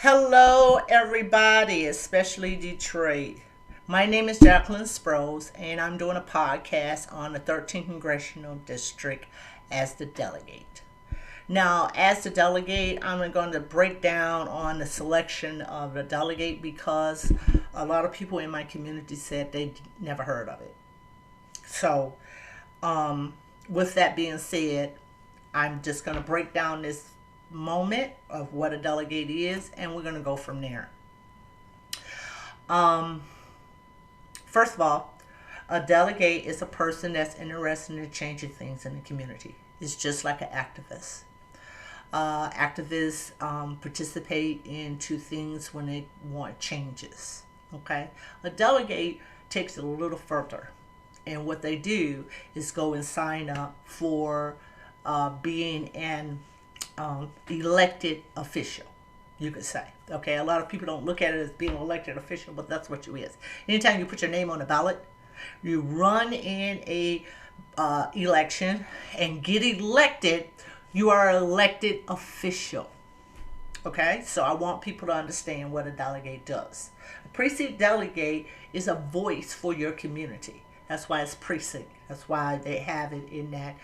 Hello, everybody, especially Detroit. My name is Jacqueline Sproles, and I'm doing a podcast on the 13th Congressional District as the delegate. Now, as the delegate, I'm going to break down on the selection of the delegate because a lot of people in my community said they never heard of it. So, with that being said, I'm just going to break down this moment of what a delegate is, and we're going to go from there. Um, First of all, a delegate is a person that's interested in changing things in the community. It's just like an activist. Activists participate into things when they want changes. Okay, a delegate takes it a little further, and what they do is go and sign up for being an elected official, you could say. Okay, a lot of people don't look at it as being an elected official, but that's what you is. Anytime you put your name on the ballot, you run in a election and get elected, you are an elected official. Okay, so I want people to understand what a delegate does. A precinct delegate is a voice for your community. That's why it's precinct. That's why they have it in that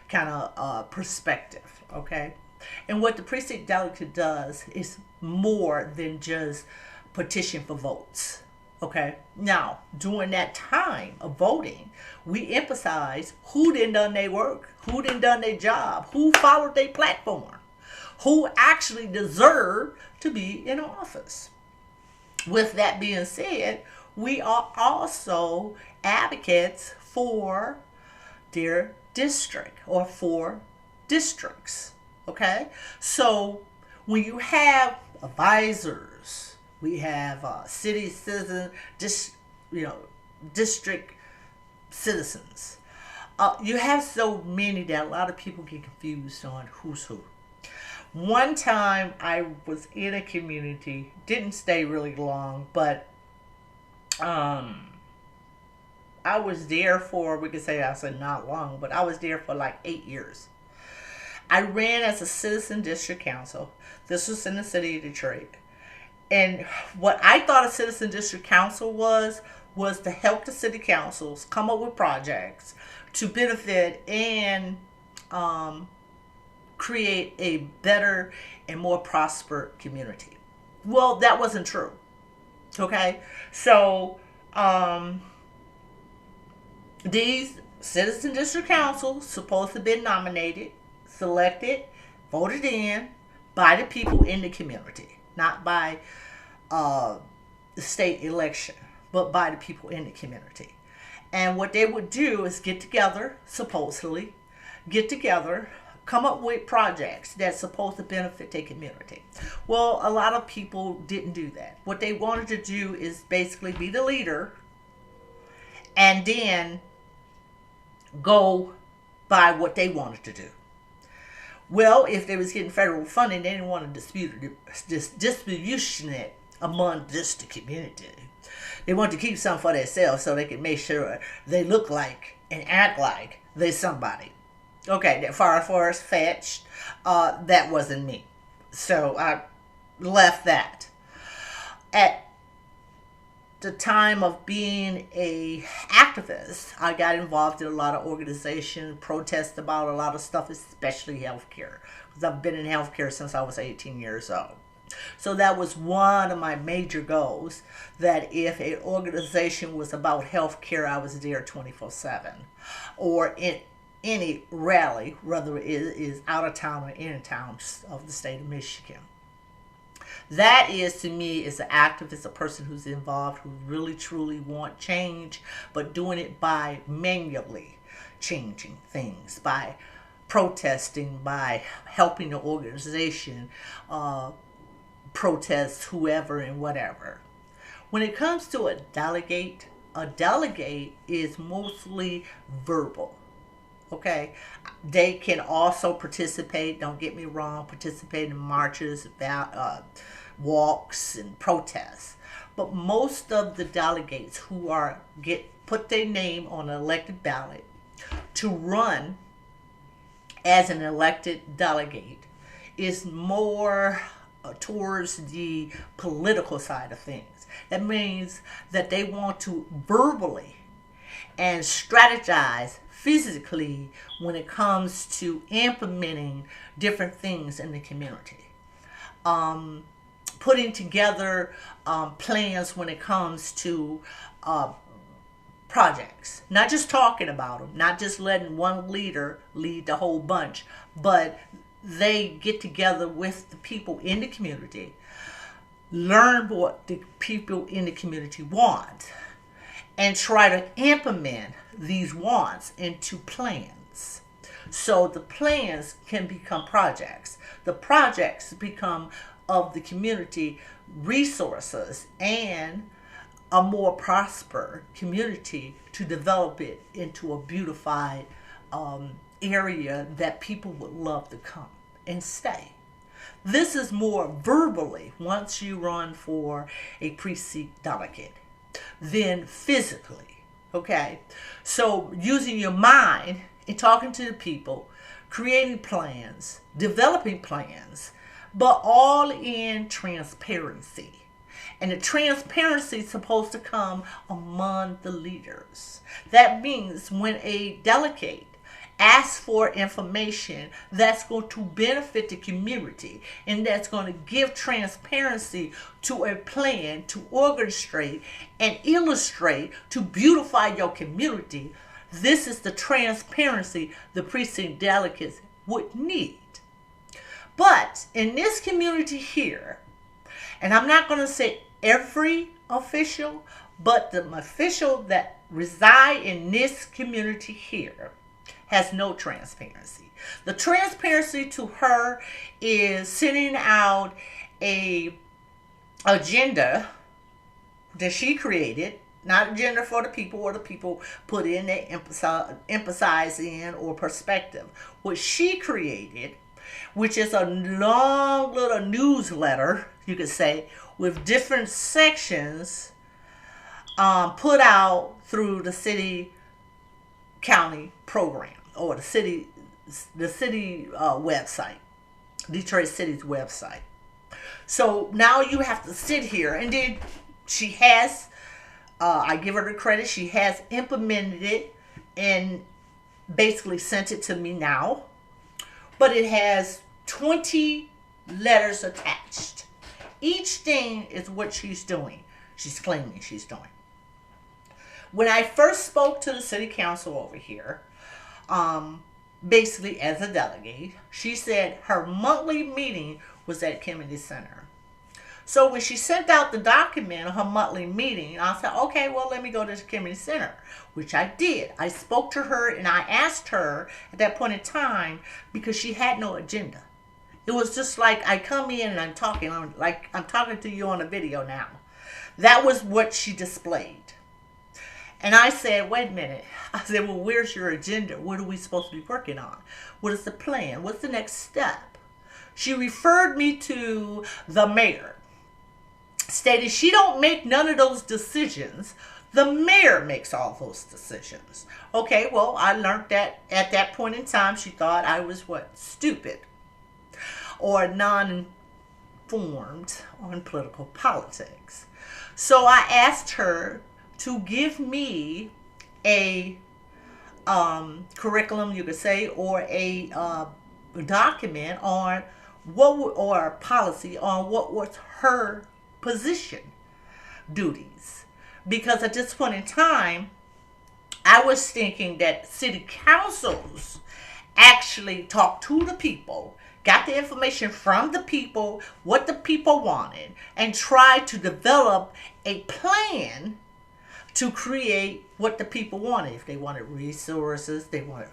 kind of perspective. Okay, and what the precinct delegate does is more than just petition for votes. Okay, now during that time of voting, we emphasize who done their work, who done their job, who followed their platform, who actually deserve to be in office. With that being said, we are also advocates for their district or for districts. Okay, so when you have advisors, we have city citizens, district citizens. You have so many that a lot of people get confused on who's who. One time I was in a community, didn't stay really long, but I was there for, we could say I said not long, but I was there for like 8 years. I ran as a citizen district council. This was in the city of Detroit. And what I thought a citizen district council was to help the city councils come up with projects to benefit and create a better and more prosperous community. Well, that wasn't true. Okay, so these citizen district councils supposed to have been nominated, selected, voted in by the people in the community, not by the state election, but by the people in the community. And what they would do is get together, supposedly, get together, come up with projects that's supposed to benefit their community. Well, a lot of people didn't do that. What they wanted to do is basically be the leader and then go by what they wanted to do. Well, if they was getting federal funding, they didn't want to distribution it among just the community. They wanted to keep some for themselves so they could make sure they look like and act like they somebody. Okay, that far fetched, that wasn't me. So I left that. At the time of being a activist, I got involved in a lot of organizations, protests about a lot of stuff, especially healthcare. Because I've been in healthcare since I was 18 years old. So that was one of my major goals, that if an organization was about healthcare, I was there 24/7. Or in any rally, whether it is out of town or in town of the state of Michigan. That is, to me, is an activist, a person who's involved, who really truly want change, but doing it by manually changing things, by protesting, by helping the organization protest whoever and whatever. When it comes to a delegate is mostly verbal. Okay, they can also participate, don't get me wrong, participate in marches, walks and protests. But most of the delegates who put their name on an elected ballot to run as an elected delegate is more towards the political side of things. That means that they want to verbally and strategize physically when it comes to implementing different things in the community. Putting together plans when it comes to projects. Not just talking about them, not just letting one leader lead the whole bunch, but they get together with the people in the community, learn what the people in the community want, and try to implement these wants into plans. So the plans can become projects. The projects become of the community resources and a more prosper community to develop it into a beautified area that people would love to come and stay. This is more verbally once you run for a precinct delegate than physically. Okay? So using your mind and talking to the people, creating plans, developing plans, but all in transparency. And the transparency is supposed to come among the leaders. That means when a delegate asks for information that's going to benefit the community and that's going to give transparency to a plan to orchestrate and illustrate to beautify your community, this is the transparency the precinct delegates would need. But in this community here, and I'm not going to say every official, but the official that reside in this community here has no transparency. The transparency to her is sending out a agenda that she created, not agenda for the people or the people put in their emphasize in or perspective. What she created, which is a long little newsletter, you could say, with different sections put out through the city county program or the city website, Detroit City's website. So now you have to sit here, and then she has, I give her the credit, she has implemented it and basically sent it to me now. But it has 20 letters attached. Each thing is what she's doing. She's claiming she's doing. When I first spoke to the city council over here, basically as a delegate, she said her monthly meeting was at Kennedy Center. So when she sent out the document of her monthly meeting, I said, okay, well, let me go to the Kennedy Center, which I did. I spoke to her and I asked her at that point in time because she had no agenda. It was just like I come in and I'm talking, I'm talking to you on a video now. That was what she displayed. And I said, wait a minute. I said, well, where's your agenda? What are we supposed to be working on? What is the plan? What's the next step? She referred me to the mayor. Stated she don't make none of those decisions. The mayor makes all those decisions. Okay, well, I learned that at that point in time, she thought I was what? Stupid. Or non-informed on political politics. So I asked her to give me a curriculum, you could say, or a document on or a policy on what was her position duties. Because at this point in time, I was thinking that city councils actually talked to the people, got the information from the people, what the people wanted, and tried to develop a plan to create what the people wanted. If they wanted resources, they wanted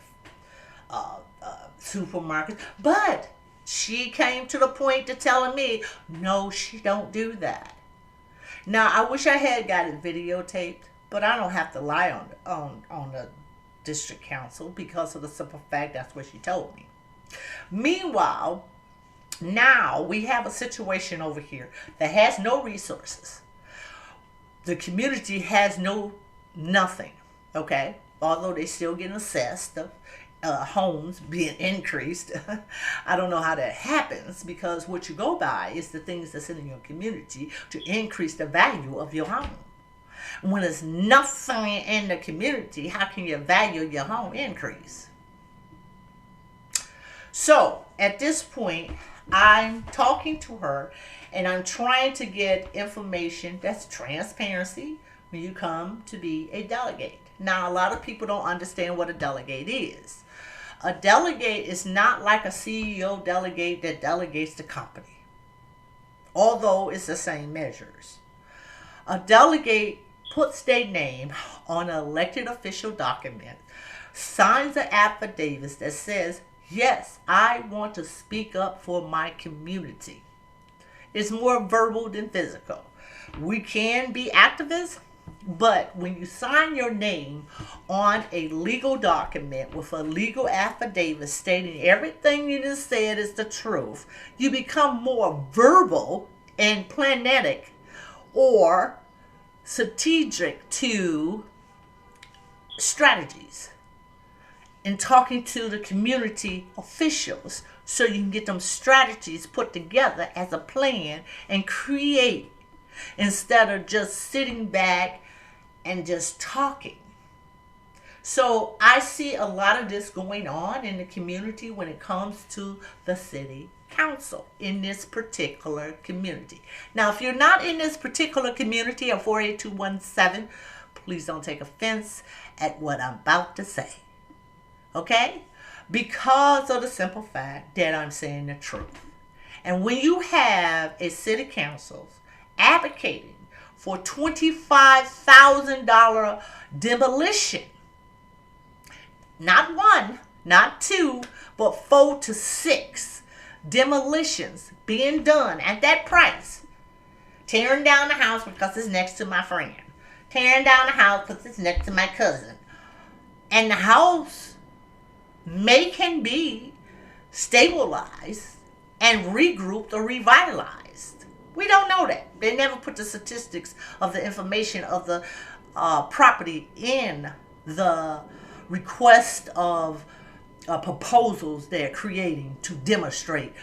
supermarkets. But she came to the point to telling me, no, she don't do that. Now, I wish I had got it videotaped, but I don't have to lie on the district council because of the simple fact that's what she told me. Meanwhile, now we have a situation over here that has no resources. The community has nothing, okay? Although they still get assessed homes being increased. I don't know how that happens, because what you go by is the things that's in your community to increase the value of your home. When there's nothing in the community, how can your value of your home increase? So at this point, I'm talking to her and I'm trying to get information that's transparency when you come to be a delegate. Now, a lot of people don't understand what a delegate is. A delegate is not like a CEO delegate that delegates the company, although it's the same measures. A delegate puts their name on an elected official document, signs an affidavit that says, yes, I want to speak up for my community. It's more verbal than physical. We can be activists, but when you sign your name on a legal document with a legal affidavit stating everything you just said is the truth, you become more verbal and planetic or strategic to strategies and talking to the community officials so you can get them strategies put together as a plan and create, instead of just sitting back and just talking. So I see a lot of this going on in the community when it comes to the city council in this particular community. Now, if you're not in this particular community of 48217, please don't take offense at what I'm about to say. Okay? Because of the simple fact that I'm saying the truth. And when you have a city council advocating for $25,000 demolition, not one, not two, but 4 to 6 demolitions being done at that price. Tearing down the house because it's next to my friend. Tearing down the house because it's next to my cousin. And the house can be stabilized and regrouped or revitalized. We don't know that. They never put the statistics of the information of the property in the request of proposals they're creating to demonstrate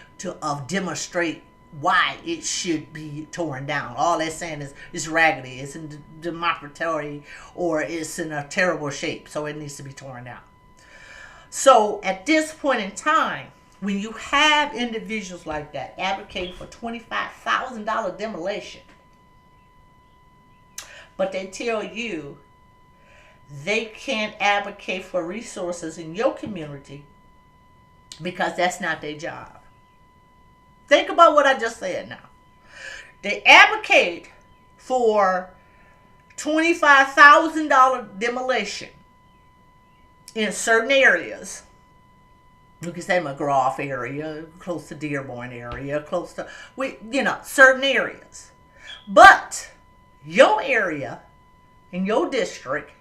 why it should be torn down. All they're saying is it's raggedy, it's in democratory, or it's in a terrible shape, so it needs to be torn down. So at this point in time, when you have individuals like that advocating for $25,000 demolition, but they tell you they can't advocate for resources in your community because that's not their job. Think about what I just said now. They advocate for $25,000 demolition in certain areas. You can say McGraw area, close to Dearborn area, close to, certain areas. But your area in your district,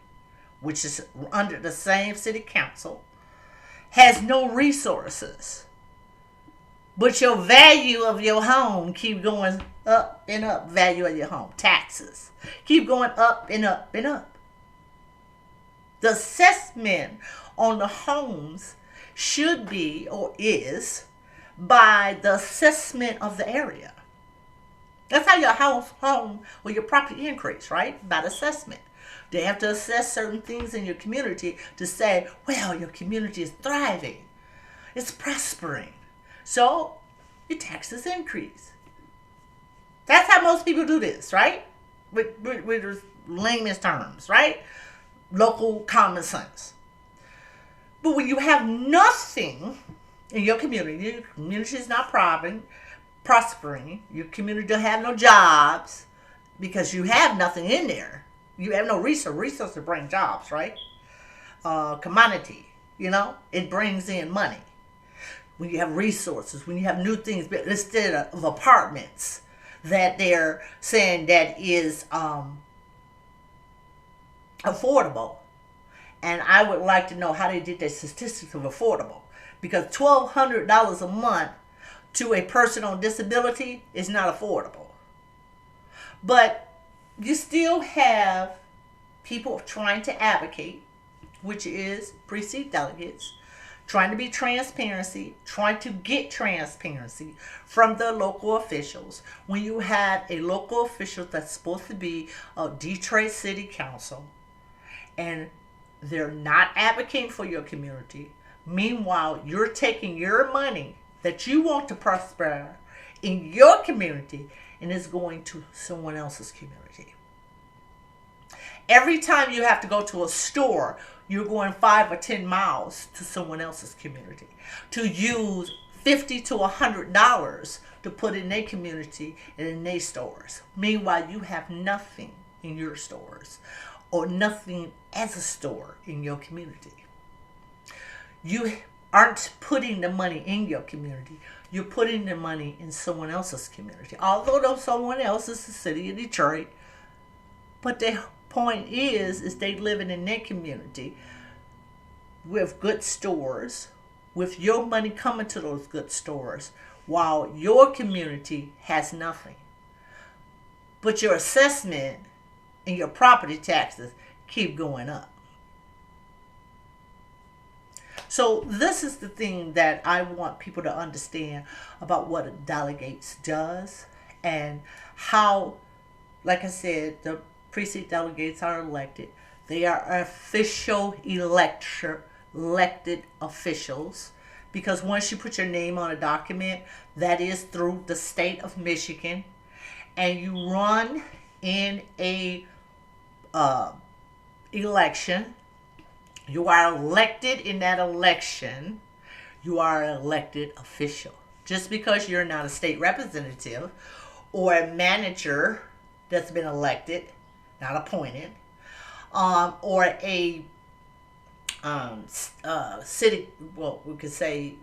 which is under the same city council, has no resources. But your value of your home keep going up and up. Value of your home. Taxes keep going up and up and up. The assessment on the homes should be or is by the assessment of the area. That's how your home, or your property increase, right? By the assessment. They have to assess certain things in your community to say, well, your community is thriving. It's prospering. So your taxes increase. That's how most people do this, right? With layman's terms, right? Local common sense. But when you have nothing in your community is not prospering, your community don't have no jobs because you have nothing in there. You have no resource to bring jobs, right? Commodity, it brings in money. When you have resources, when you have new things, instead of apartments that they're saying that is affordable. And I would like to know how they did their statistics of affordable. Because $1,200 a month to a person on disability is not affordable. But you still have people trying to advocate, which is precinct delegates, trying to be transparency, trying to get transparency from the local officials. When you have a local official that's supposed to be a Detroit City Council and they're not advocating for your community, meanwhile, you're taking your money that you want to prosper in your community and it's going to someone else's community. Every time you have to go to a store, you're going 5 or 10 miles to someone else's community to use $50 to $100 to put in their community and in their stores. Meanwhile, you have nothing in your stores or nothing as a store in your community. You aren't putting the money in your community. You're putting the money in someone else's community. Although someone else is the city of Detroit, but the point is they living in their community with good stores, with your money coming to those good stores, while your community has nothing. But your assessment and your property taxes keep going up. So this is the thing that I want people to understand about what a delegate does and how, like I said, the precinct delegates are elected. They are official elected officials, because once you put your name on a document, that is through the state of Michigan, and you run in a election, you are elected in that election, you are an elected official. Just because you're not a state representative or a manager that's been elected, not appointed, or a city, well, we could say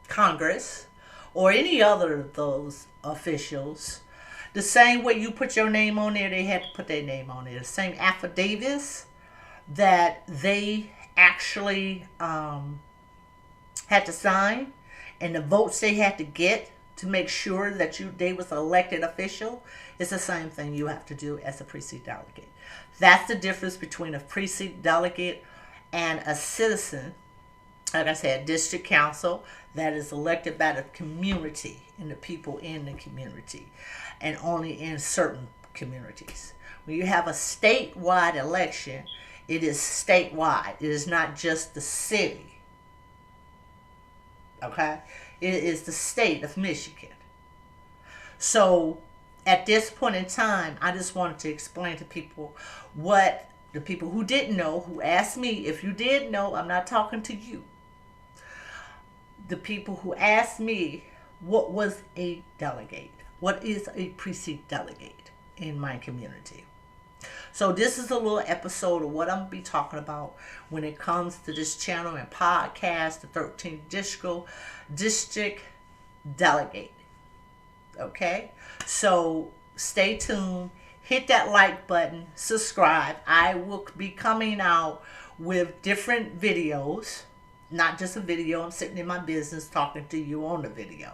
Congress, or any other of those officials, the same way you put your name on there, they had to put their name on there. The same affidavits that they actually had to sign, and the votes they had to get to make sure that they was an elected official, it's the same thing you have to do as a precinct delegate. That's the difference between a precinct delegate and a citizen, like I said, district council, that is elected by the community and the people in the community, and only in certain communities. When you have a statewide election, it is statewide. It is not just the city. Okay? It is the state of Michigan. So at this point in time, I just wanted to explain to people what the people who didn't know, who asked me, if you did know, I'm not talking to you. The people who asked me, what was a delegate? What is a precinct delegate in my community? So this is a little episode of what I'm going to be talking about when it comes to this channel and podcast, the 13th District Delegate. Okay? So stay tuned. Hit that like button. Subscribe. I will be coming out with different videos. Not just a video. I'm sitting in my business talking to you on the video.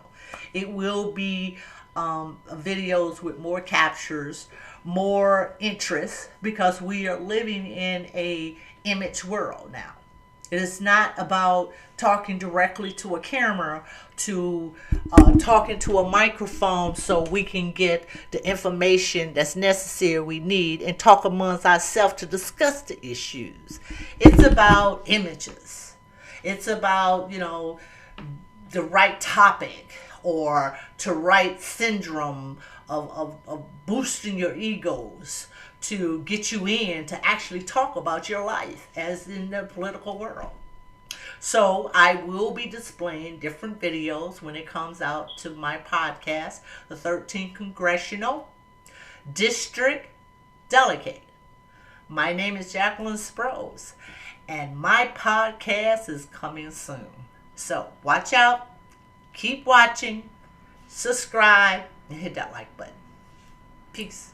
It will be videos with more captures, more interest, because we are living in a image world now. It is not about talking directly to a camera, to talking to a microphone so we can get the information that's necessary we need and talk amongst ourselves to discuss the issues. It's about images. It's about, the right topic, or to right syndrome of boosting your egos to get you in to actually talk about your life as in the political world. So I will be displaying different videos when it comes out to my podcast, the 13th Congressional District Delegate. My name is Jacqueline Sprouse, and my podcast is coming soon. So watch out, keep watching, subscribe, and hit that like button. Peace.